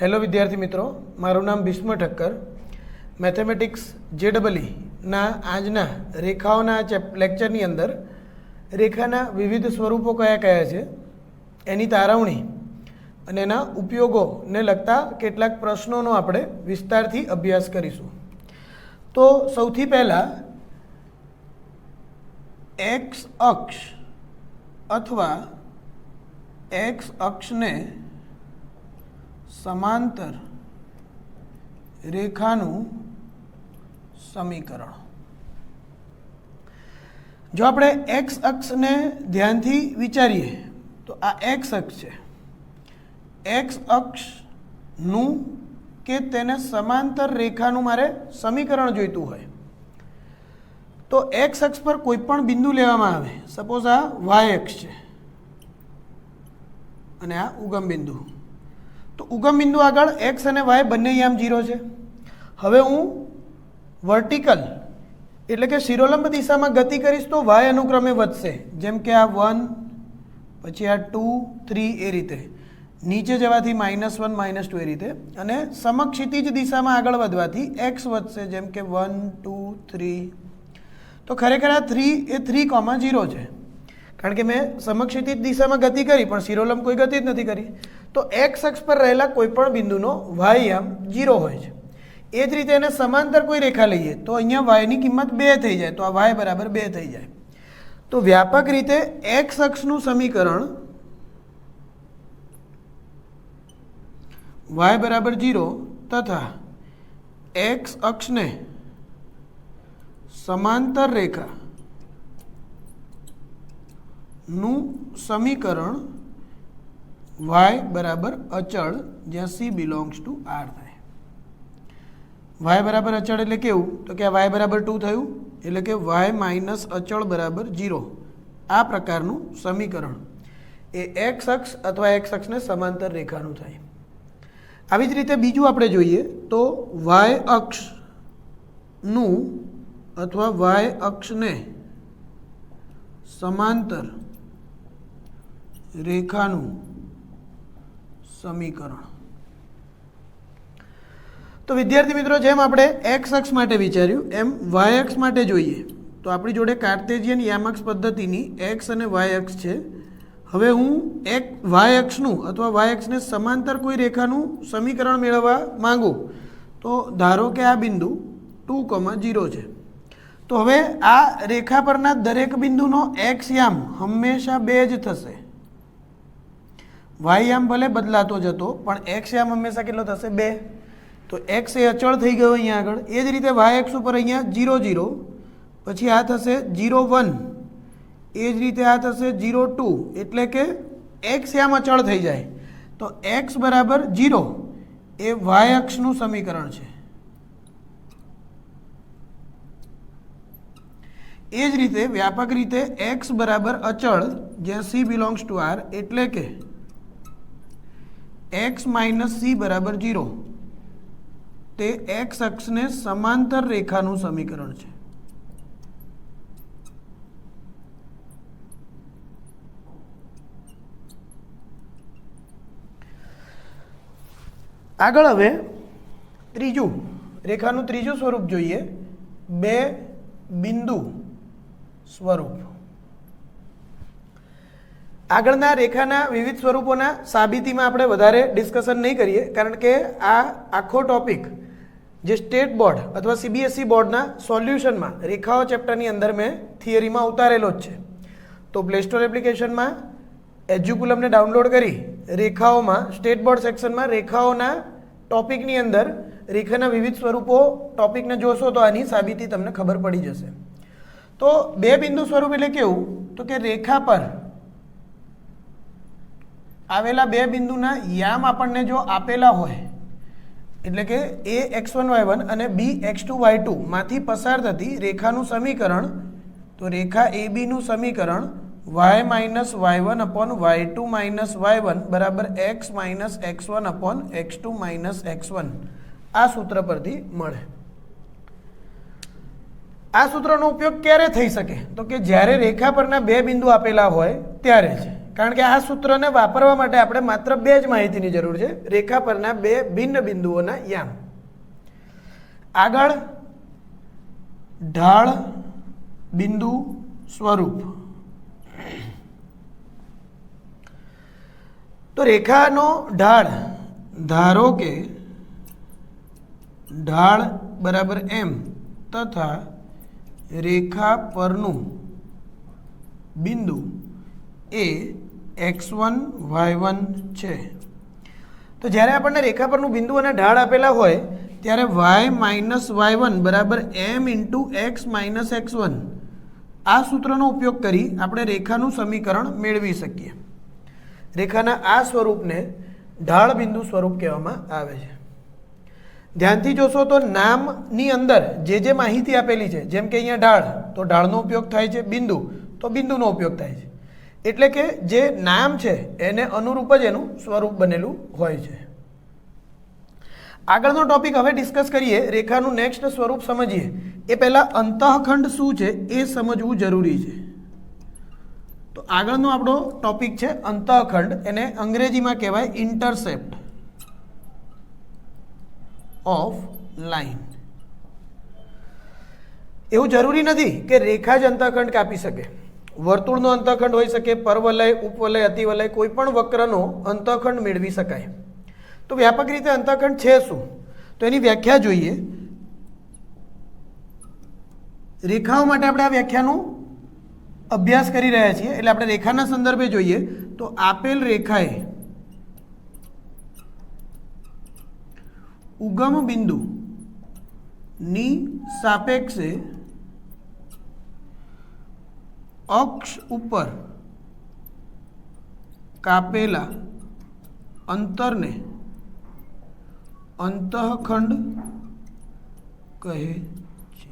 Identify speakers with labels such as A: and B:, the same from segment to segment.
A: Hello વિદ્યાર્થી મિત્રો, મારું નામ ભીષ્મ ઠક્કર. મેથેમેટિક્સ JEE ના આજના રેખાઓના લેક્ચરની અંદર રેખાના વિવિધ સ્વરૂપો કયા કયા છે, એની તારવણી અને એના ઉપયોગોને લગતા કેટલાક પ્રશ્નોનો આપણે વિસ્તારથી અભ્યાસ કરીશું. તો સૌથી પહેલાં એક્સ અક્ષ અથવા એક્સ અક્ષને સમાંતર રેખાનું સમીકરણ. જો આપણે એક્સ અક્ષને ધ્યાનથી વિચારીએ તો આ એક્સ અક્ષ છે. એક્સ અક્ષનું કે તેને સમાંતર રેખાનું મારે સમીકરણ જોઈતું હોય તો એક્સ અક્ષ પર કોઈ પણ બિંદુ લેવામાં આવે. સપોઝ આ વાય અક્ષ છે અને આ ઉગમ બિંદુ. તો ઉગમ બિંદુ આગળ એક્સ અને વાય બંને યામ 0 છે. હવે હું વર્ટિકલ એટલે કે શિરોલંબ દિશામાં ગતિ કરીશ તો વાય અનુક્રમે વધશે, જેમ કે આ 1 પછી આ 2 3 એ રીતે નીચે જવાથી -1 -2 એ રીતે, અને સમક્ષિતિજ દિશામાં આગળ વધવાથી એક્સ વધશે, જેમ કે 1 2 3. તો ખરેખર આ 3 એ 3,0 છે, કારણ કે મેં સમક્ષિતિજ દિશામાં ગતિ કરી પણ શિરોલંબ કોઈ ગતિ જ નથી કરી. તો એક્સ અક્ષ પર રહેલા કોઈ પણ બિંદુનો વાય યામ 0 હોય છે. એ જ રીતે એને સમાંતર કોઈ રેખા લઈએ તો અહીંયા વાયની કિંમત 2 થઈ જાય, તો આ વાય બરાબર 2 થઈ જાય. તો વ્યાપક રીતે એક્સ અક્ષનું સમીકરણ વાય બરાબર 0 તથા એક્સ અક્ષને સમાંતર રેખા નું સમીકરણ વાય બરાબર અચળ જ્યાં C બિલોંગ્સ ટુ R થાય. વાય બરાબર અચળ એટલે કેવું, તો કે આ વાય બરાબર 2 થયું એટલે કે વાય માઇનસ અચળ બરાબર 0. આ પ્રકારનું સમીકરણ એ એક્સ અક્ષ અથવા એક્સ અક્ષને સમાંતર રેખાનું થાય. આવી જ રીતે બીજું આપણે જોઈએ તો વાય અક્ષનું અથવા વાય અક્ષને સમાંતર રેખાનું સમીકરણ. તો વિદ્યાર્થી મિત્રો, જેમ આપણે એક્સ અક્ષ માટે વિચાર્યું એમ વાય અક્ષ માટે જોઈએ તો આપણી જોડે કાર્ટેશિયન યામક્ષ પદ્ધતિની એક્સ અને વાય અક્ષ છે. હવે હું એક વાય અક્ષનું અથવા વાય અક્ષને સમાંતર કોઈ રેખાનું સમીકરણ મેળવવા માંગુ તો ધારો કે આ બિંદુ 2,0 છે. તો હવે આ રેખા પરના દરેક બિંદુનો એક્સ યામ હંમેશા 2 જ થશે. વાય યામ ભલે બદલાતો જતો પણ એક્સ યામ હંમેશા કેટલો થશે? 2. તો એક્સ એ અચળ થઈ ગયો અહીંયા આગળ. એ જ રીતે વાય અક્ષ ઉપર અહીંયા 0 0, પછી આ થશે 0 1, એ જ રીતે આ થશે 0 2, એટલે કે એક્સ યામ અચળ થઈ જાય. તો એક્સ બરાબર 0 એ વાય અક્ષનું સમીકરણ છે. એ જ રીતે વ્યાપક રીતે એક્સ બરાબર અચળ જ્યાં C બિલોંગ્સ ટુ R, એટલે કે એક્સ માઇનસ C બરાબર 0 તે એક્સ અક્ષને સમાંતર રેખાનું સમીકરણ છે. આગળ હવે ત્રીજું રેખાનું ત્રીજું સ્વરૂપ જોઈએ, બે બિંદુ સ્વરૂપ. આગળના રેખાના વિવિધ સ્વરૂપોના સાબિતીમાં આપણે વધારે ડિસ્કશન નહીં કરીએ, કારણ કે આ આખો ટોપિક જે સ્ટેટ બોર્ડ અથવા CBSE બોર્ડના સોલ્યુશનમાં રેખાઓ ચેપ્ટરની અંદર મેં થિયરીમાં ઉતારેલો જ છે. તો પ્લે સ્ટોર એપ્લિકેશનમાં એજ્યુકુલમને ડાઉનલોડ કરી રેખાઓમાં સ્ટેટ બોર્ડ સેક્શનમાં રેખાઓના ટોપિકની અંદર રેખાના વિવિધ સ્વરૂપો ટોપિકને જોશો તો આની સાબિતી તમને ખબર પડી જશે. તો બે બિંદુ સ્વરૂપ એટલે કેવું, તો કે રેખા પર આવેલા બે બિંદુના યામ આપણને જો આપેલા હોય, એટલે કે A x1 y1 અને B x2 y2 માંથી પસાર થતી રેખાનું સમીકરણ, તો રેખા ABનું સમીકરણ y minus y1 upon y2 minus y1 બરાબર x minus x1 upon x2 minus x1 આ સૂત્ર પરથી મળે. આ સૂત્રનો ઉપયોગ ક્યારે થઈ શકે, તો કે જ્યારે રેખા પરના બે બિંદુ આપેલા હોય ત્યારે જ. કારણ કે આ સૂત્રને વાપરવા માટે આપણે માત્ર બે જ માહિતીની જરૂર છે, રેખા પરના બે ભિન્ન બિંદુઓના યામ. આગળ ઢાળ બિંદુ સ્વરૂપ. તો રેખાનો ઢાળ, ધારો કે ઢાળ બરાબર એમ તથા રેખા પરનું બિંદુ એ x1 y1 છે. તો જ્યારે આપણને રેખા પરનું બિંદુ અને ઢાળ આપેલા હોય ત્યારે y માઇનસ y1 બરાબર m into x minus x1 આ સૂત્રનો ઉપયોગ કરી આપણે રેખાનું સમીકરણ મેળવી શકીએ. રેખાના આ સ્વરૂપને ઢાળ બિંદુ સ્વરૂપ કહેવામાં આવે છે. ધ્યાનથી જોશો તો નામની અંદર જે માહિતી આપેલી છે, જેમ કે અહીંયા ઢાળ, તો ઢાળનો ઉપયોગ થાય છે, બિંદુ તો બિંદુનો ઉપયોગ થાય છે. એટલે કે જે નામ છે એને અનુરૂપ જ એનું સ્વરૂપ બનેલું હોય છે. આગળનો ટોપિક હવે ડિસ્કસ કરીએ, રેખાનું નેક્સ્ટ સ્વરૂપ સમજીએ એ પહેલાં અંતઃખંડ શું છે એ સમજવું જરૂરી છે. તો આગળનો આપણો ટોપિક છે અંતઃખંડ, એને અંગ્રેજીમાં કહેવાય ઇન્ટરસેપ્ટ ઓફ લાઇન. એવું જરૂરી નથી કે રેખા જ અંતઃખંડ કાપી શકે. વર્તુળનો અંતઃખંડ હોઈ શકે, પરવલય, ઉપવલય, અતિવલય, કોઈ પણ વક્રનો અંતઃખંડ મેળવી શકાય. તો વ્યાપક રીતે અંતઃખંડ છે શું, તો એની વ્યાખ્યા જોઈએ. રેખાઓ માટે આપણે આ વ્યાખ્યાનું અભ્યાસ કરી રહ્યા છીએ, એટલે આપણે રેખાના સંદર્ભે જોઈએ. તો આપેલ રેખાએ ઉગમ બિંદુ ની સાપેક્ષે અક્ષ ઉપર કાપેલા અંતરને અંતઃખંડ કહે છે.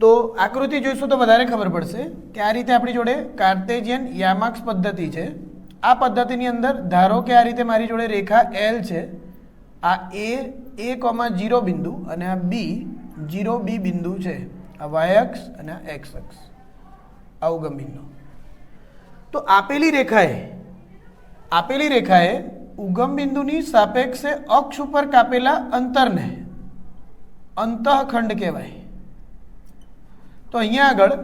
A: તો આકૃતિ જોઈશું તો વધારે ખબર પડશે કે આ રીતે આપણી જોડે કાર્ટેશિયન યામાક્ષ પદ્ધતિ છે. આ પદ્ધતિની અંદર ધારો કે આ રીતે મારી જોડે રેખા એલ છે, આ એ કોમા 0 બિંદુ અને આ બી 0 બી બિંદુ છે, આ વાય અક્ષ અને આ એક્સ અક્ષ, આ ઉગમ બિંદુ. તો આપેલી રેખાએ ઉગમ બિંદુની સાપેક્ષે અક્ષ ઉપર કાપેલા અંતરને અંતઃખંડ કહેવાય. તો અહીંયા આગળ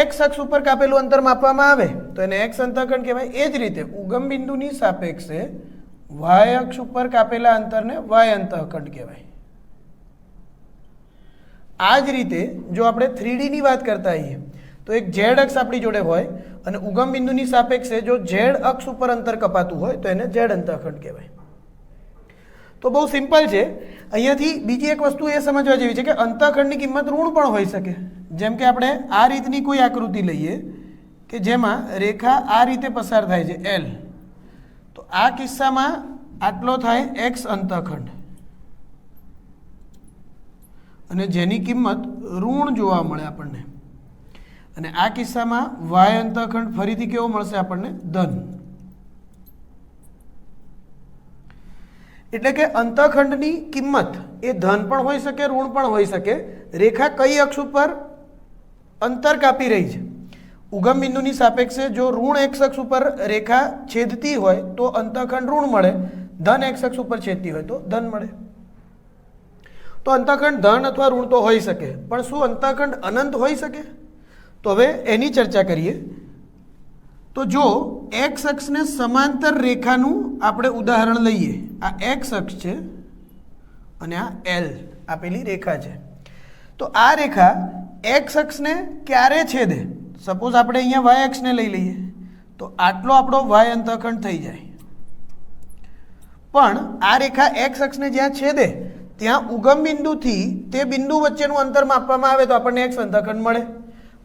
A: એક્સ અક્ષ ઉપર કાપેલું અંતર માપવામાં આવે તો એને એક્સ અંતઃખંડ કહેવાય. એ જ રીતે ઉગમ બિંદુની સાપેક્ષે વાય અક્ષ ઉપર કાપેલા અંતરને વાય અંતઃખંડ કહેવાય. આ જ રીતે જો આપણે 3D ની વાત કરતા હોઈએ તો એક ઝેડ અક્ષ આપણી જોડે હોય અને ઉગમ બિંદુની સાપેક્ષે જો ઝેડ અક્ષ ઉપર અંતર કપાતું હોય તો એને ઝેડ અંતઃખંડ કહેવાય. તો બહુ સિમ્પલ છે. અહીંયાથી બીજી એક વસ્તુ એ સમજવા જેવી છે કે અંતઃખંડની કિંમત ઋણ પણ હોઈ શકે. જેમ કે આપણે આ રીતની કોઈ આકૃતિ લઈએ કે જેમાં રેખા આ રીતે પસાર થાય છે એલ, તો આ કિસ્સામાં આટલો થાય એક્સ અંતઃખંડ અને જેની કિંમત ઋણ જોવા મળે આપણને. અને આ કિસ્સામાં વાય અંતઃખંડ ફરીથી કેવો મળશે આપણને, ધન. એટલે કે અંતઃખંડની કિંમત એ ધન પણ હોઈ શકે, ઋણ પણ હોઈ શકે. રેખા કઈ અક્ષ ઉપર અંતર કાપી રહી છે, ઉગમ બિંદુની સાપેક્ષે જો ઋણ એક્સ અક્ષ ઉપર રેખા છેદતી હોય તો અંતઃખંડ ઋણ મળે, ધન એક્સ અક્ષ ઉપર છેદતી હોય તો ધન મળે. તો અંતઃખંડ ધન અથવા ઋણ તો હોઈ શકે, પણ શું અંતઃખંડ અનંત હોઈ શકે? તો હવે એની ચર્ચા કરીએ. તો જો એક્સ અક્ષને સમાંતર રેખાનું આપણે ઉદાહરણ લઈએ, આ એક્સ અક્ષ છે અને આ એલ આપેલી રેખા છે. તો આ રેખા એક્સ અક્ષને ક્યારે છેદે? સપોઝ આપણે અહીંયા વાય અક્ષને લઈ લઈએ તો આટલો આપણો વાય અંતઃખંડ થઈ જાય. પણ આ રેખા એક્સ અક્ષને જ્યાં છેદે ત્યાં ઉગમ બિંદુથી તે બિંદુ વચ્ચેનું અંતર માપવામાં આવે તો આપણને એક્સ અંતઃખંડ મળે.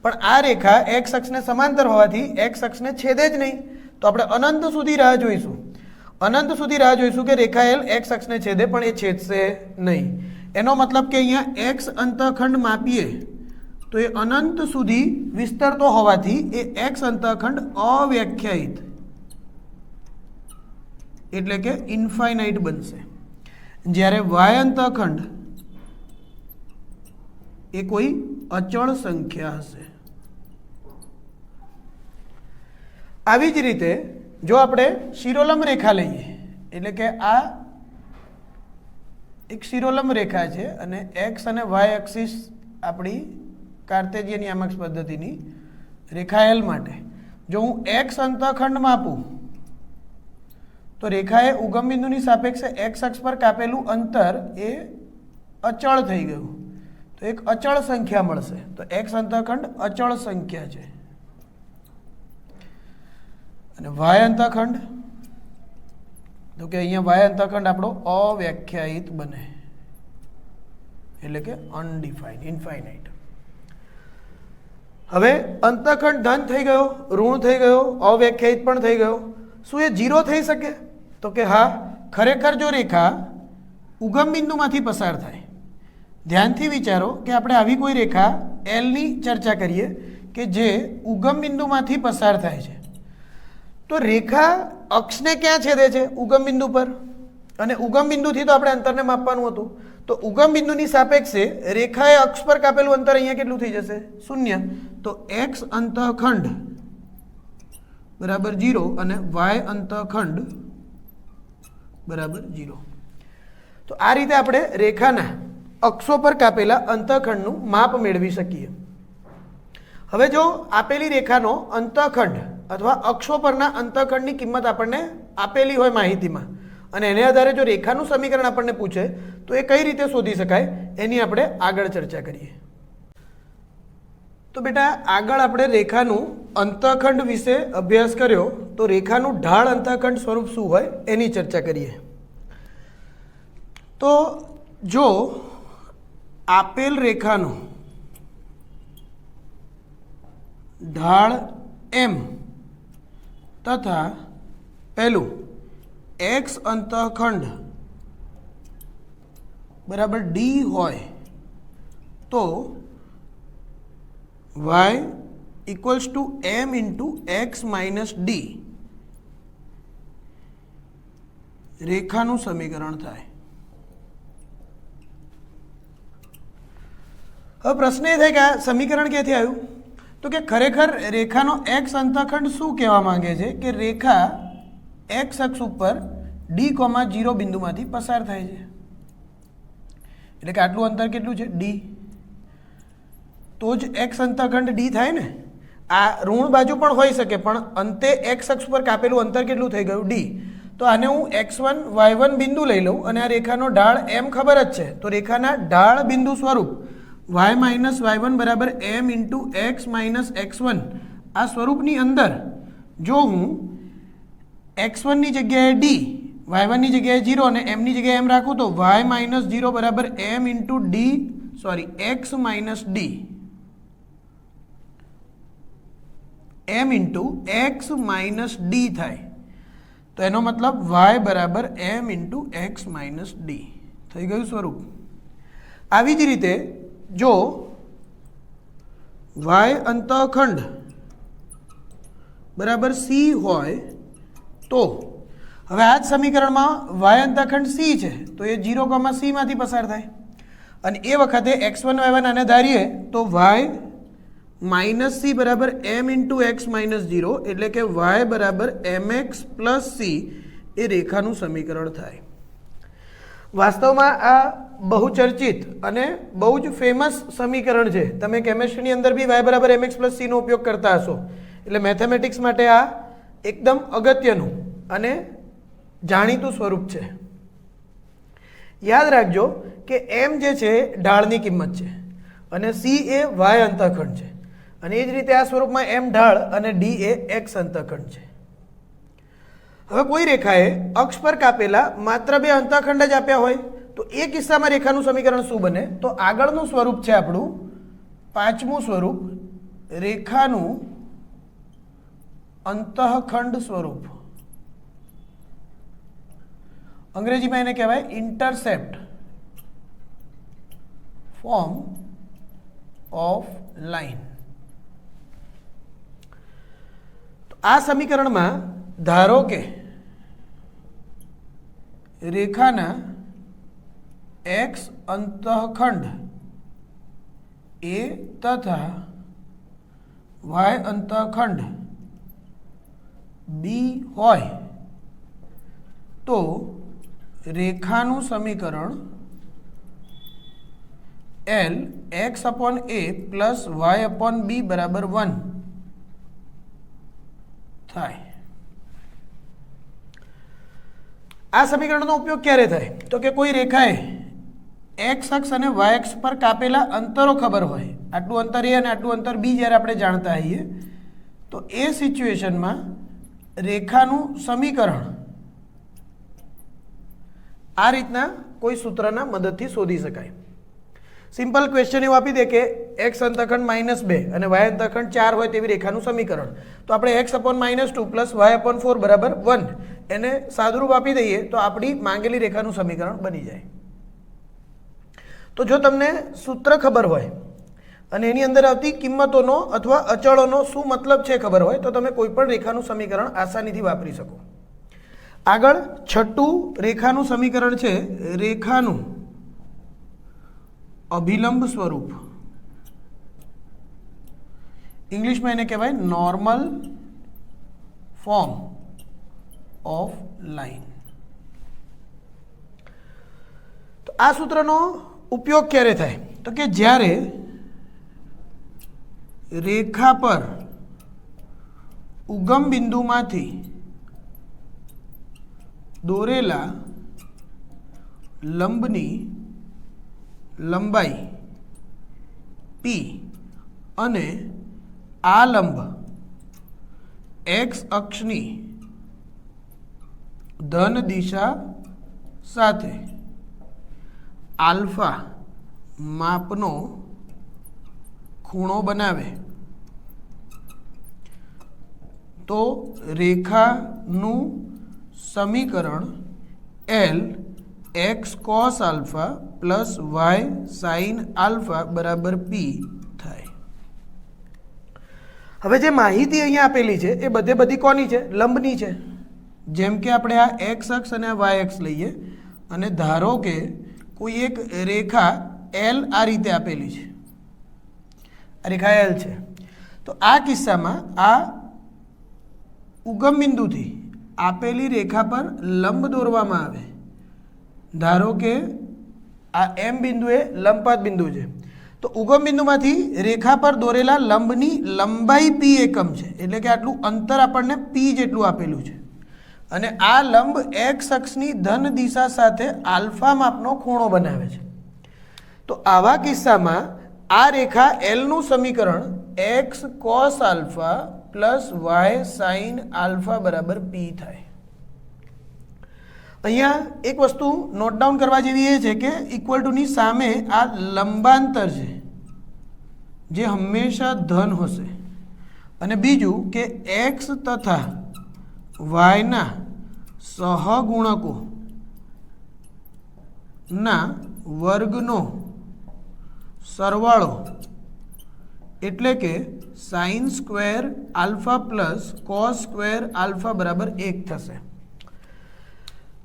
A: પણ આ રેખા એક્સ અક્ષને સમાંતર હોવાથી એક્સ અક્ષને છેદે જ નહીં, તો આપણે અનંત સુધી રાહ જોઈશું. અનંત સુધી રાહ જોઈશું કે રેખા એલ એક્સ અક્ષને છેદે, પણ એ છેદશે નહીં. એનો મતલબ કે અહીંયા એક્સ અંતઃખંડ માપીએ તો એ અનંત સુધી વિસ્તરતો હોવાથી એ એક્સ અંતઃખંડ અવ્યાખ્યાયિત એટલે કે ઇન્ફાઇનાઇટ બનશે. જ્યારે વાય અંતઃખંડ એ કોઈ અચળ સંખ્યા હશે. આવી જ રીતે જો આપણે શિરોલંબ રેખા લઈએ, એટલે કે આ એક શિરોલંબ રેખા છે અને એક્સ અને વાય એક્સિસ આપણી કાર્તેજિયન યામક પદ્ધતિની રેખા એલ માટે જો હું એક્સ અંતઃખંડ માપું તો રેખાએ ઉગમ બિંદુની સાપેક્ષે એક્સ અક્ષ પર કાપેલું અંતર એ અચળ થઈ ગયું, તો એક અચળ સંખ્યા મળશે. તો એક્સ અંતઃખંડ અચળ સંખ્યા છે. અને વાય અંતઃખંડ તો કે અહીંયા વાય અંતઃખંડ આપણો અવ્યાખ્યાયિત બને, એટલે કે અનડિફાઇન્ડ, ઇન્ફાઇનાઇટ. હવે અંતઃખંડ ધન થઈ ગયો, ઋણ થઈ ગયો, અવ્યાખ્યાયિત પણ થઈ ગયો. શું એ 0 થઈ શકે? તો કે હા, ખરેખર જો રેખા ઉગમ બિંદુમાંથી પસાર થાય, ધ્યાનથી વિચારો કે આપણે આવી કોઈ રેખા એલની ચર્ચા કરીએ કે જે ઉગમ બિંદુમાંથી પસાર થાય છે, તો રેખા અક્ષને ક્યાં છેદે છે? ઉગમ બિંદુ પર. અને ઉગમ બિંદુથી તો આપણે અંતરને માપવાનું હતું, તો ઉગમ બિંદુની સાપેક્ષે રેખાએ અક્ષ પર કાપેલું અંતર અહીંયા કેટલું થઈ જશે? 0. તો એક્સ અંતઃખંડ બરાબર 0 અને વાય અંતઃખંડ બરાબર 0. તો આ રીતે આપણે રેખાના અક્ષો પર કાપેલા અંતઃખંડનું માપ મેળવી શકીએ. હવે જો આપેલી રેખાનો અંતઃખંડ અથવા અક્ષો પરના અંતઃખંડની કિંમત આપણને આપેલી હોય માહિતીમાં અને એને આધારે જો રેખાનું સમીકરણ આપણને પૂછે તો એ કઈ રીતે શોધી શકાય એની આપણે આગળ ચર્ચા કરીએ. તો બેટા આગળ આપણે રેખાનું અંતઃખંડ વિશે અભ્યાસ કર્યો, તો રેખાનું ઢાળ અંતઃખંડ સ્વરૂપ શું હોય એની ચર્ચા કરીએ. તો જો આપેલ રેખાનો ઢાળ એમ તથા પહેલું એક્સ અંતઃખંડ બરાબર ડી હોય તો Y equals to M into X minus D રેખાનું સમીકરણ થાય. હવે પ્રશ્ન એ થાય કે આ સમીકરણ ક્યાંથી આવ્યું? તો કે ખરેખર રેખાનો એક્સ અંતઃખંડ શું કહેવા માંગે છે કે રેખા એક્સ અક્ષ ઉપર ડી, 0 બિંદુમાંથી પસાર થાય છે, એટલે કે આટલું અંતર કેટલું છે? ડી. તો જ એક્સ અંતઃખંડ ડી થાય ને. આ ઋણ બાજુ પણ હોઈ શકે, પણ અંતે એક્સ અક્ષ પર કાપેલું અંતર કેટલું થઈ ગયું? ડી. તો આને હું x1 y1 બિંદુ લઈ લઉં અને આ રેખાનો ઢાળ એમ ખબર જ છે, તો રેખાના ઢાળ બિંદુ સ્વરૂપ y માઇનસ y1 બરાબર એમ ઇન્ટુ એક્સ માઇનસ x1 આ સ્વરૂપની અંદર જો હું x1 ની જગ્યાએ ડી, y1 ની જગ્યાએ 0 અને m ની જગ્યાએ m રાખું તો y માઇનસ 0 બરાબર m into D x minus D m into X minus D થાય. તો એનો મતલબ y બરાબર m into X minus D થઈ ગયું સ્વરૂપ. આવી જ રીતે જો y અંતઃખંડ બરાબર c હોય તો હવે આ જ સમીકરણમાં y અંતઃખંડ c છે તો એ 0, c માંથી પસાર થાય અને એ વખતે x1 y1 આને ધારીએ તો y માઇનસ c બરાબર m ઇન્ટુ એક્સ માઇનસ 0 એટલે કે y બરાબર mx પ્લસ c એ રેખાનું સમીકરણ થાય. વાસ્તવમાં આ બહુ ચર્ચિત અને બહુ જ ફેમસ સમીકરણ છે. તમે કેમેસ્ટ્રીની અંદર બી y બરાબર mx પ્લસ c નો ઉપયોગ કરતા હશો, એટલે મેથેમેટિક્સ માટે આ એકદમ અગત્યનું અને જાણીતું સ્વરૂપ છે. યાદ રાખજો કે m જે છે ઢાળની કિંમત છે અને c એ y અંતઃખંડ છે અને એ જ રીતે આ સ્વરૂપમાં m ઢાળ અને d એ x અંતઃખંડ છે. હવે કોઈ રેખાએ અક્ષ પર કાપેલા માત્ર 2 અંતઃખંડ જ આપ્યા હોય તો એ કિસ્સામાં રેખાનું સમીકરણ શું બને? તો આગળનું સ્વરૂપ છે આપણું 5મું સ્વરૂપ, રેખાનું અંતઃખંડ સ્વરૂપ. અંગ્રેજીમાં એને કહેવાય ઇન્ટરસેપ્ટ ફોર્મ ઓફ લાઈન. આ સમીકરણમાં ધારો કે રેખાના એક્સ અંતઃખંડ એ તથા વાય અંતઃખંડ બી હોય તો રેખાનું સમીકરણ એલ એક્સ અપોન એ પ્લસ વાય અપોન બી બરાબર 1 થાય. આ સમીકરણનો ઉપયોગ ક્યારે થાય? તો કે કોઈ રેખાએ એક્સ અક્ષ અને વાય અક્ષ પર કાપેલા અંતરો ખબર હોય, આટલું અંતર એ અને આટલું અંતર બી જ્યારે આપણે જાણતા હોઈએ તો એ સિચ્યુએશનમાં રેખાનું સમીકરણ આ રીતના કોઈ સૂત્રના મદદથી શોધી શકાય. સિમ્પલ ક્વેશ્ચન એવું આપી દે કે એક્સ અંતખંડ -2 અને વાય અંતખંડ 4 હોય તેવી રેખાનું સમીકરણ, તો આપણે X upon -2 plus Y upon 4 બરાબર 1 એને સાદુરૂપ આપી દઈએ તો આપણી માંગેલી રેખાનું સમીકરણ બની જાય. તો જો તમને સૂત્ર ખબર હોય અને એની અંદર આવતી કિંમતોનો અથવા અચળોનો શું મતલબ છે ખબર હોય તો તમે કોઈ પણ રેખાનું સમીકરણ આસાનીથી વાપરી શકો. આગળ છઠ્ઠું રેખાનું સમીકરણ છે રેખાનું અભિલંબ સ્વરૂપ. ઇંગ્લિશમાં એને કહેવાય નોર્મલ ફોર્મ ઓફ લાઈન. તો આ સૂત્રનો ઉપયોગ ક્યારે થાય? તો કે જ્યારે રેખા પર ઉગમ બિંદુમાંથી દોરેલા લંબની લંબાઈ પી અને આ લંબ એક્સ અક્ષની ધન દિશા સાથે આલ્ફા માપનો ખૂણો બનાવે તો રેખાનું સમીકરણ L X cos alpha plus Y sine alpha બરાબર પી થાય. હવે જે માહિતી અહીંયા આપેલી છે એ બધી કોની છે? લંબની છે. જેમ કે આપણે આ એક્સ અક્ષ અને આ વાય અક્ષ લઈએ અને ધારો કે કોઈ એક રેખા એલ આ રીતે આપેલી છે, આ રેખા એલ છે, તો આ કિસ્સામાં આ ઉગમ બિંદુથી આપેલી રેખા પર લંબ દોરવામાં આવે. ધારો કે આ એમ બિંદુ એ લંબપાત બિંદુ છે, તો ઉગમ બિંદુમાંથી રેખા પર દોરેલા લંબની લંબાઈ પી એકમ છે, એટલે કે આટલું અંતર આપણને પી જેટલું આપેલું છે અને આ લંબ એક્સ અક્ષની ધન દિશા સાથે આલ્ફા માપનો ખૂણો બનાવે છે. તો આવા કિસ્સામાં આ રેખા એલનું સમીકરણ X cos alpha plus Y sine alpha બરાબર પી થાય. અહીંયા એક વસ્તુ નોટ ડાઉન કરવા જેવી એ છે કે ઇક્વલ ટુની સામે આ લંબાંતર છે જે હંમેશા ધન હશે અને બીજું કે એક્સ તથા વાયના સહગુણકો ના વર્ગનો સરવાળો એટલે કે sine square alpha plus cos square alpha બરાબર 1 થશે.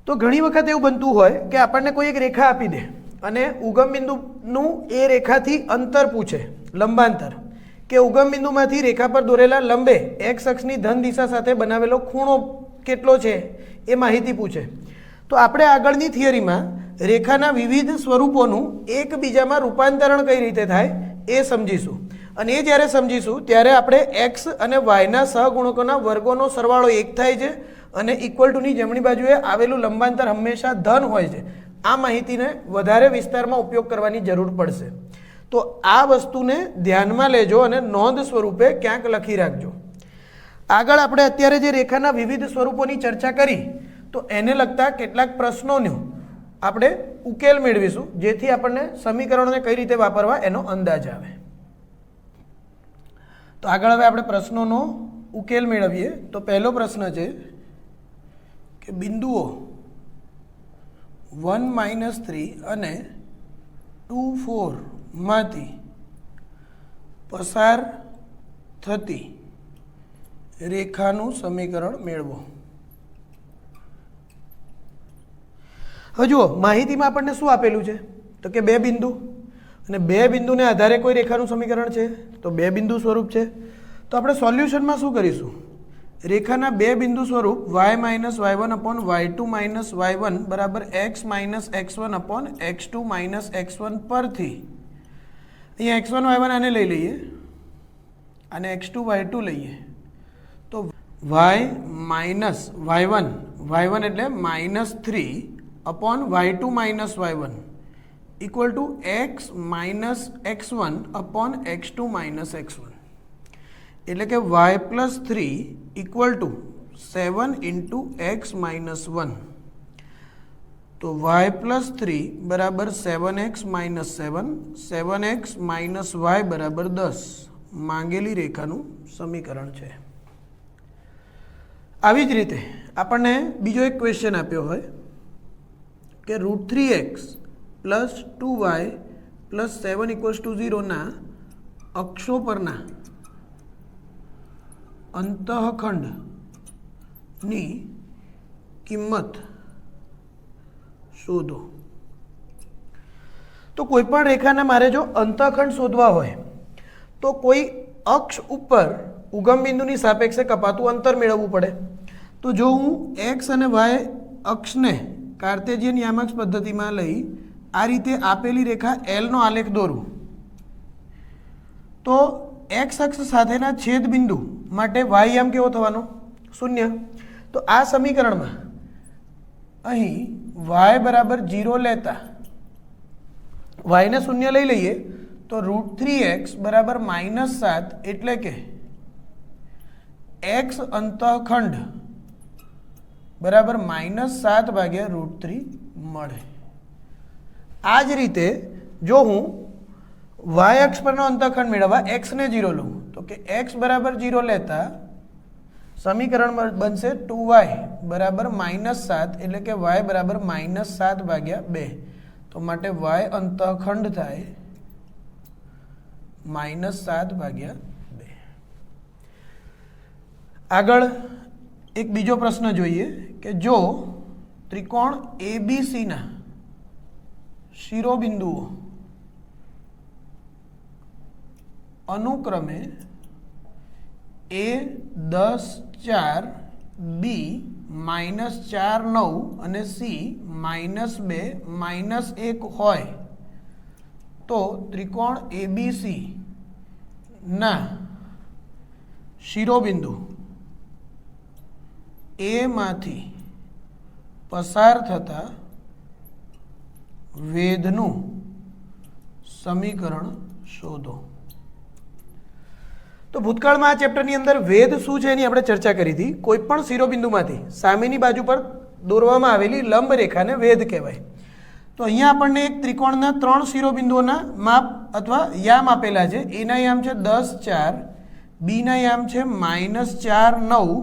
A: તો ઘણી વખત એવું બનતું હોય કે આપણને કોઈ એક રેખા આપી દે અને ઉગમ બિંદુનું એ રેખાથી અંતર પૂછે, લંબાંતર, કે ઉગમ બિંદુમાંથી રેખા પર દોરેલા લંબે એક્સ અક્ષની ધન દિશા સાથે બનાવેલો ખૂણો કેટલો છે એ માહિતી પૂછે. તો આપણે આગળની થિયરીમાં રેખાના વિવિધ સ્વરૂપોનું એકબીજામાં રૂપાંતરણ કઈ રીતે થાય એ સમજીશું અને એ જ્યારે સમજીશું ત્યારે આપણે એક્સ અને વાયના સહગુણકોના વર્ગોનો સરવાળો 1 થાય છે અને ઇક્વલ ટુની જમણી બાજુએ આવેલું લંબાંતર હંમેશા ધન હોય છે. આ માહિતીને વધારે વિસ્તારમાં ઉપયોગ કરવાની જરૂર પડશે. તો આ વસ્તુને ધ્યાનમાં લેજો અને નોંધ સ્વરૂપે ક્યાંક લખી રાખજો. આગળ આપણે અત્યારે જે રેખાના વિવિધ સ્વરૂપોની ચર્ચા કરી તો એને લગતા કેટલાક પ્રશ્નોનો આપણે ઉકેલ મેળવીશું જેથી આપણને સમીકરણોને કઈ રીતે વાપરવા એનો અંદાજ આવે. તો આગળ હવે આપણે પ્રશ્નોનો ઉકેલ મેળવીએ. તો પહેલો પ્રશ્ન છે કે બિંદુઓ 1 -3 અને 2 4 માંથી પસાર થતી રેખાનું સમીકરણ મેળવો. હવે જુઓ માહિતીમાં આપણને શું આપેલું છે તો કે બે બિંદુ અને બે બિંદુને આધારે કોઈ રેખાનું સમીકરણ છે તો બે બિંદુ સ્વરૂપ છે. તો આપણે સોલ્યુશનમાં શું કરીશું? રેખાના બે બિંદુ સ્વરૂપ y minus y1 upon y2 minus y1 બરાબર x minus x1 upon x2 minus x1 પરથી અહીંયા x1 y1 આને લઈ લઈએ અને x2 y2 લઈએ તો y માઇનસ y1 એટલે -3 upon y2 minus y1 equal to x minus x1 upon x2 minus x1 એટલે કે y plus 3 equal to 7 into x minus 1 તો y પ્લસ 3 બરાબર 7x minus 7 7x minus y બરાબર 10 માંગેલી રેખાનું સમીકરણ છે. આવી જ રીતે આપણને બીજો એક ક્વેશ્ચન આપ્યો હોય કે √3x plus 2y plus 7 equals to 0ના અક્ષો પરના અંતઃખંડની કિંમત શોધો. તો કોઈ પણ રેખાના મારે જો અંતઃખંડ શોધવા હોય તો કોઈ અક્ષ ઉપર ઉગમ બિંદુની સાપેક્ષે કપાતું અંતર મેળવવું પડે. તો જો હું x અને y અક્ષને કાર્ટેશિયન યામક્ષ પદ્ધતિમાં લઈ આ રીતે આપેલી રેખા L નો આલેખ દોરું તો x અક્ષ સાથેના છેદ બિંદુ માટે y યામ કેવો થવાનો? 0. તો આ સમીકરણમાં અહીં y બરાબર 0 લેતા y ને 0 લઈ લઈએ તો √3x બરાબર -7 એટલે કે x અંતઃખંડ બરાબર -7 ભાગ્યા √3 મળે. આ જ રીતે જો હું y અક્ષ પરનો અંતઃખંડ મેળવવા x ને 0 લઉં તો કે x બરાબર 0 લેતા સમીકરણ બનશે 2y બરાબર -7 એટલે કે y બરાબર -7 ભાગ્યા 2 તો માટે y અંતઃખંડ થાય -7 ભાગ્યા 2. આગળ એક બીજો પ્રશ્ન જોઈએ કે જો ત્રિકોણ ABCના શિરોબિંદુઓ અનુક્રમે A 10 4 B -4 9 અને C -2 -1 હોય તો ત્રિકોણ ABC ના શિરોબિંદુ A માંથી પસાર થતા વેધનું સમીકરણ શોધો. તો ભૂતકાળમાં આ ચેપ્ટરની અંદર વેધ શું છે એની આપણે ચર્ચા કરી હતી. કોઈ પણ શિરોબિંદુમાંથી સામેની બાજુ પર દોરવામાં આવેલી લંબ રેખાને વેધ કહેવાય. તો અહીંયા આપણને એક ત્રિકોણના 3 શિરોબિંદુઓના માપ અથવા યામ આપેલા છે. એના યામ છે 10 4, બીના યામ છે -4 9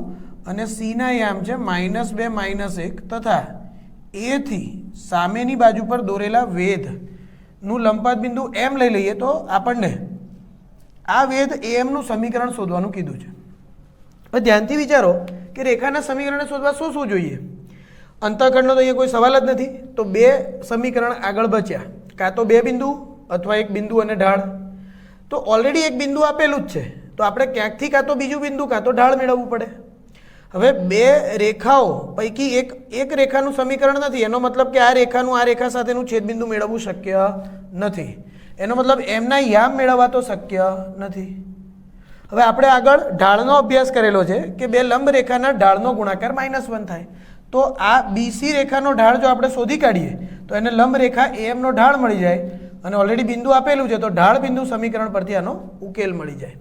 A: અને સીના યામ છે -2 -1 તથા એથી સામેની બાજુ પર દોરેલા વેધનું લંબાત બિંદુ એમ લઈ લઈએ તો આપણને આ વેધ એમનું સમીકરણ શોધવાનું કીધું છે. હવે ધ્યાનથી વિચારો કે રેખાના સમીકરણને શોધવા શું શું જોઈએ. અંતઃખંડનો તો અહીંયા કોઈ સવાલ જ નથી. તો બે સમીકરણ આગળ બચ્યા, કાં તો બે બિંદુ અથવા એક બિંદુ અને ઢાળ. તો ઓલરેડી એક બિંદુ આપેલું જ છે તો આપણે ક્યાંકથી કાં તો બીજું બિંદુ કાં તો ઢાળ મેળવવું પડે. હવે બે રેખાઓ પૈકી એક રેખાનું સમીકરણ નથી, એનો મતલબ કે આ રેખાનું આ રેખા સાથેનું છેદબિંદુ મેળવવું શક્ય નથી. એનો મતલબ એમના યામ મેળવવા તો શક્ય નથી. હવે આપણે આગળ ઢાળનો અભ્યાસ કરેલો છે કે બે લંબ રેખાના ઢાળનો ગુણાકાર -1 થાય. તો આ BC રેખાનો ઢાળ જો આપણે શોધી કાઢીએ તો એને લંબ રેખા AM નો ઢાળ મળી જાય અને ઓલરેડી બિંદુ આપેલું છે તો ઢાળ બિંદુ સમીકરણ પરથી આનો ઉકેલ મળી જાય.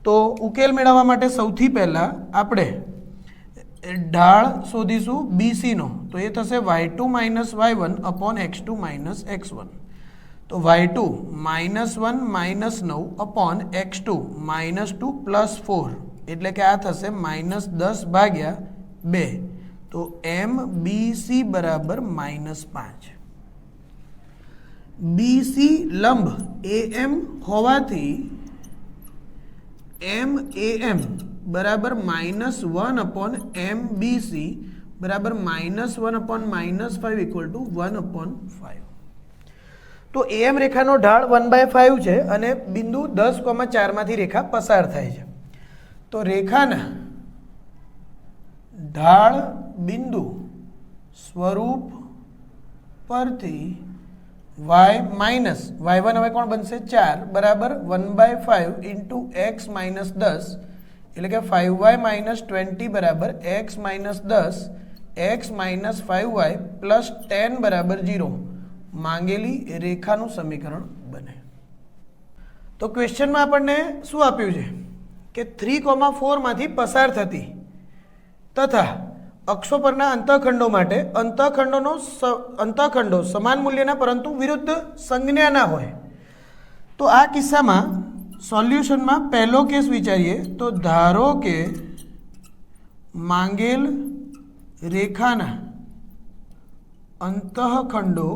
A: તો ઉકેલ મેળવવા માટે સૌથી પહેલાં આપણે ઢાળ શોધીશું BC નો. તો એ થશે y2 - y1 upon x2 - x1. તો y2 -1 -9 અપોન x2 -2 + 4 એટલે કે આ થશે -10 ભાગ્યા 2. તો MBC બરાબર -5. BC લંબ AM હોવાથી MAM બરાબર -1 અપોન MBC બરાબર -1 અપોન -5 ઇક્વલ ટુ 1/5. તો AM રેખાનો ઢાળ 1/5 છે અને બિંદુ 10,4 માંથી રેખા પસાર થાય છે. તો રેખાના ढाळ बिंदु स्वरूप परथी y माइनस y1 હવે કોણ બનશે 4 બરાબર 1/5 ઇન્ટુ x માઇનસ 10 એટલે કે 5y માઇનસ 20 બરાબર x minus 10 x minus 5y plus 10 બરાબર 0 માંગેલી રેખાનું સમીકરણ બને. તો ક્વેશ્ચનમાં આપણને શું આપ્યું છે કે 3,4 માંથી પસાર થતી તથા અક્ષો પરના અંતઃખંડો માટે અંતઃખંડો સમાન મૂલ્યના પરંતુ વિરુદ્ધ સંજ્ઞાના હોય. તો આ કિસ્સામાં સોલ્યુશનમાં પહેલો કેસ વિચારીએ તો ધારો કે માંગેલ રેખાના અંતઃખંડો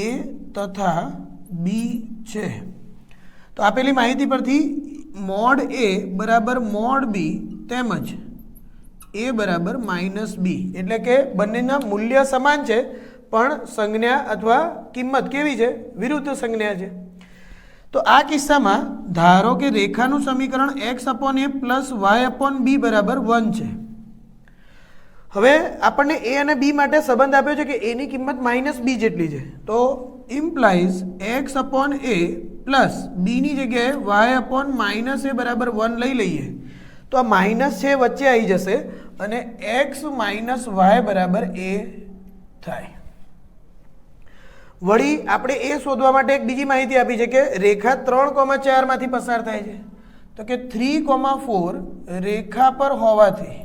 A: એ તથા બી છે. તો આપેલી માહિતી પરથી મોડ એ બરાબર મોડ બી તેમજ એ બરાબર માઇનસ બી એટલે કે બંનેના મૂલ્ય સમાન છે પણ સંજ્ઞા અથવા કિંમત કેવી છે? વિરુદ્ધ સંજ્ઞા છે. તો આ કિસ્સામાં ધારો કે રેખાનું સમીકરણ x અપોન એ પ્લસ વાય અપોન બી બરાબર 1 છે. હવે આપણને એ અને બી માટે સંબંધ આપ્યો છે કે એની કિંમત માઇનસ બી જેટલી છે. તો ઇમ્પ્લાઇઝ એક્સ અપોન એ પ્લસ બીની જગ્યાએ વાય અપોન માઇનસ એ બરાબર 1 લઈ લઈએ તો આ માઇનસ છે વચ્ચે આવી જશે અને એક્સ માઇનસ વાય બરાબર એ થાય. વળી આપણે એ શોધવા માટે એક બીજી માહિતી આપી છે કે રેખા 3,4 માંથી પસાર થાય છે. તો કે 3,4 રેખા પર હોવાથી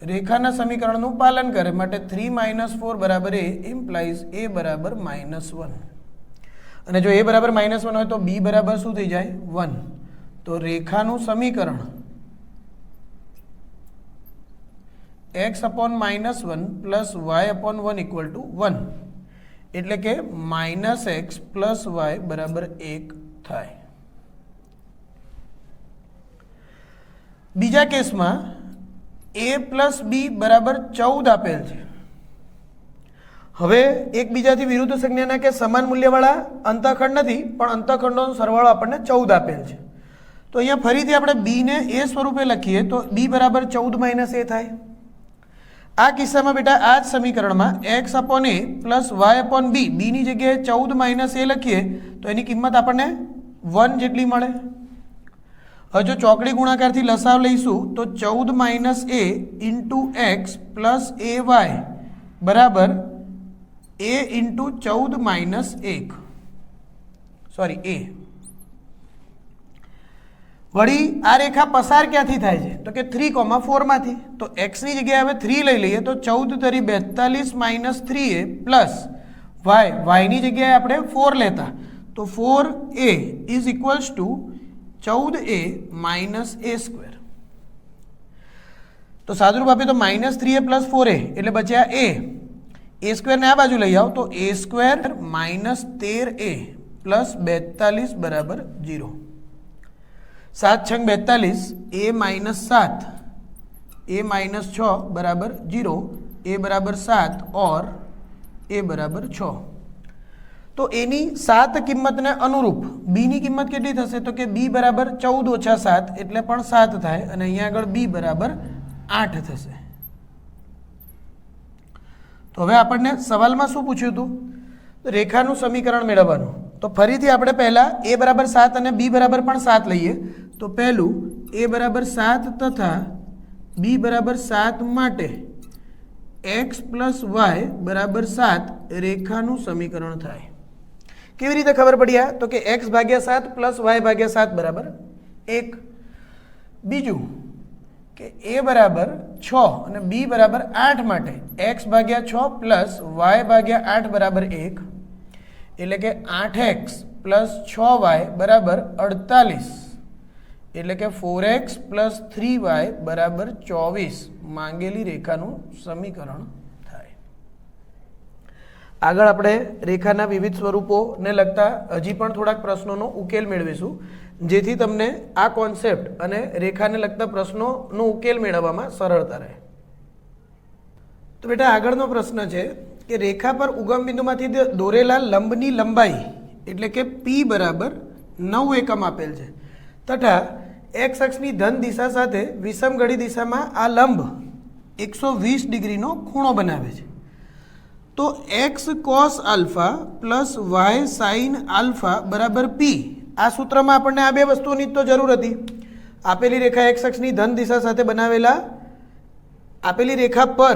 A: રેખાના સમીકરણનું પાલન કરે માટે 3 - 4 બરાબર એ ઇમ્પ્લાઇઝ એ બરાબર -1 અને જો એ બરાબર -1 હોય તો બી બરાબર શું થઈ જાય? 1. તો રેખાનું સમીકરણ x upon -1 plus y upon 1 equal to 1 એટલે કે -x પ્લસ y બરાબર 1 થાય. બીજા કેસમાં a પ્લસ બી બરાબર 14 આપેલ છે. હવે એકબીજાથી વિરુદ્ધ સંજ્ઞાના કે સમાન મૂલ્યવાળા અંતઃખંડ નથી પણ અંતઃખંડોનો સરવાળો આપણને 14 આપેલ છે. તો અહીંયા ફરીથી આપણે બીને એ સ્વરૂપે લખીએ તો બી બરાબર 14 - a થાય. આ કિસ્સામાં બેટા આ જ સમીકરણમાં એક્સ અપોન એ પ્લસ વાય અપોન બી બીની જગ્યાએ 14 - a લખીએ તો એની કિંમત આપણને 1 જેટલી મળે. હવે જો ચોકડી ગુણાકારથી લસાવ લઈશું તો 14 - a into X plus A Y બરાબર a ઇન્ટુ 14 - 1 સોરી a. વળી આ રેખા પસાર ક્યાંથી થાય છે? તો કે 3,4 માંથી. તો x ની જગ્યાએ હવે 3 લઈ લઈએ તો 14 તરી 42 - 3a પ્લસ y ની જગ્યાએ આપણે 4 લેતા તો 4a is equals to 14a - a square. તો સાદુરૂપ આપીએ તો -3a પ્લસ 4a એટલે બચ્યા a સ્ક્વેરને આ બાજુ લઈ આવો તો a સ્ક્વેર -13a પ્લસ 42 બરાબર 0. 7 × 42 a - 7 a - 6 बराबर 0 a बराबर 7 और a बराबर 6. तो एनी 7 किंमतने अनुरूप b ની કિંમત કેટલી થશે? તો કે b બરાબર 14 - 7 એટલે પણ 7 થાય અને અહીંયા આગળ b બરાબર 8 થશે. તો હવે આપણને સવાલમાં શું પૂછ્યું હતું? રેખાનું સમીકરણ મેળવવાનું. તો ફરીથી આપણે પહેલા a બરાબર 7 અને b બરાબર પણ 7 લઈએ. તો પહેલું a બરાબર 7 તથા b બરાબર 7 માટે x પ્લસ y બરાબર 7 રેખાનું સમીકરણ થાય. કેવી રીતે ખબર પડી આ? તો કે x ભાગ્યા 7 પ્લસ y ભાગ્યા 7 બરાબર 1. બીજું કે a બરાબર 6 અને b બરાબર 8 માટે x ભાગ્યા 6 પ્લસ y ભાગ્યા 8 બરાબર 1 એટલે કે 8x પ્લસ 6y બરાબર 48 એટલે કે 4x પ્લસ 3y બરાબર 24 માંગેલી રેખાનું સમીકરણ થાય. આગળ આપણે રેખાના વિવિધ સ્વરૂપોને લગતા હજી પણ થોડાક પ્રશ્નોનો ઉકેલ મેળવીશું જેથી તમને આ કોન્સેપ્ટ અને રેખાને લગતા પ્રશ્નોનો ઉકેલ મેળવવામાં સરળતા રહે. તો બેટા આગળનો પ્રશ્ન છે કે રેખા પર ઉગમ બિંદુમાંથી દોરેલા લંબની લંબાઈ એટલે કે p બરાબર 9 એકમ આપેલ છે તથા एक्स अक्षनी धन दिशा साथे विषम घड़ी दिशा में आ लंब 120 डिग्रीनो खूणो बनावे छे। तो X cos alpha plus Y sine alpha बराबर पी आ सूत्र में आपने आ बे वस्तुओनी तो जरूर थी। आपेली रेखा एक्स अक्षनी धन दिशा साथे बनावेला आपेली रेखा पर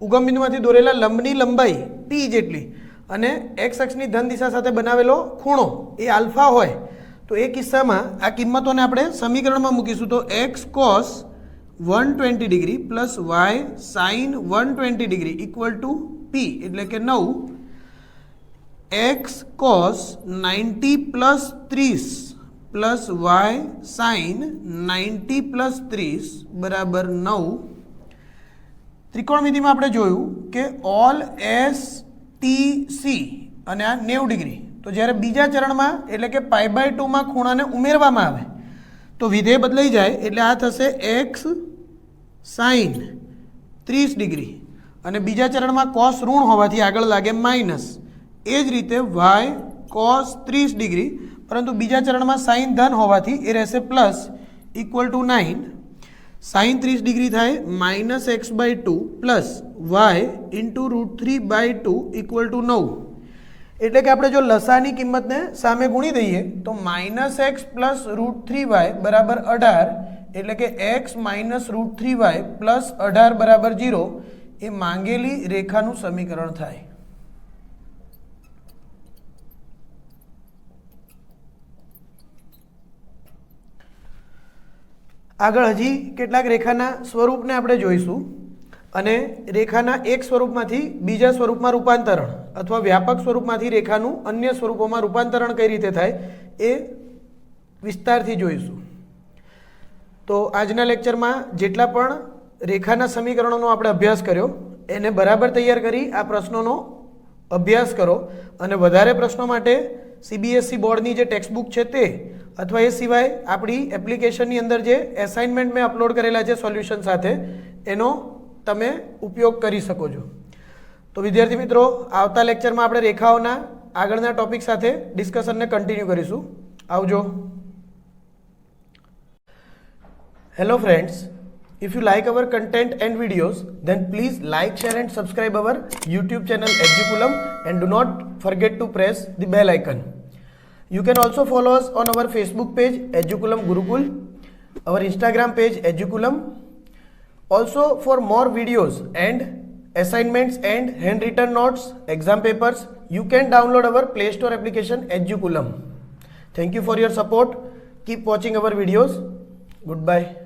A: उगम बिंदुमांथी दोरेला लंबनी लंबाई पी जेटली अने एक्स अक्षनी धन दिशा साथे बनावेलो खूणो ए अल्फा होय तो ए किस्सामां आ किंमतोने आपणे समीकरणमां मूकीशुं। तो X cos 120 degree plus Y sine 120 degree equal to P एटले के 9 X cos 90 plus 30 plus Y sine 90 plus 30 बराबर 9। त्रिकोणमिति में आपणे जोयुं के ऑल एस टी सी अने आ 90 डिग्री तो ज्यारे बीजा चरण में एटले के π/2 में खूणाने उमेरवामां आवे तो विधेय बदलाई जाए एटले आ थशे एक्स साइन 30 डिग्री अने बीजा चरण में कॉस ऋण होवाथी आगळ लागे माइनस। ए ज रीते वाय कॉस 30 डिग्री परंतु बीजा चरण में साइन धन होवाथी ए रहेशे plus equal to 9 sine 30 degree थाय -x/2 plus Y into √3/2 equal to 9 एटले के आपणे जो लसानी किंमत ने सामे गुणी दईए तो -x प्लस √3y बराबर 18 एटले के x माइनस √3y प्लस 18 बराबर 0 ए मांगेली रेखानुं समीकरण थाय। आगळ हजी केटलाक रेखाना स्वरूपने आपणे जोईशुं अने रेखाना एक स्वरूपमांथी बीजा स्वरूपमां रूपांतरण अथवा व्यापक स्वरूपमांथी रेखानुं अन्य स्वरूपोमां रूपांतरण कई रीते थाय ए विस्तारथी जोईशुं। तो आजना लेक्चरमां जेटला पण रेखाना समीकरणोनो आपणे अभ्यास कर्यो एने बराबर तैयार करी आ प्रश्नोनो अभ्यास करो अने वधारे प्रश्नों माटे सीबीएसई बोर्डनी जे टेक्स्टबुक छे ते अथवा ए सिवाय आपणी एप्लिकेशननी अंदर जे एसाइनमेंट में अपलोड करेला छे सोल्यूशन साथे एनो तमे उपयोग करी सको छो। तो विद्यार्थी मित्रों आवता लेक्चर में आपणे रेखाओना आगळना टॉपिक साथे डिस्कशन ने कंटिन्यू करीशुं। आवजो। Hello friends, if you like our content and videos then please like, share and subscribe our YouTube channel Educulum and do not forget to press the bell icon. You can also follow us on our Facebook page Educulum Gurukul, our Instagram page Educulum. Also for more videos and assignments and handwritten notes, exam papers, you can download our Play Store application Educulum. Thank you for your support. Keep watching our videos. Goodbye.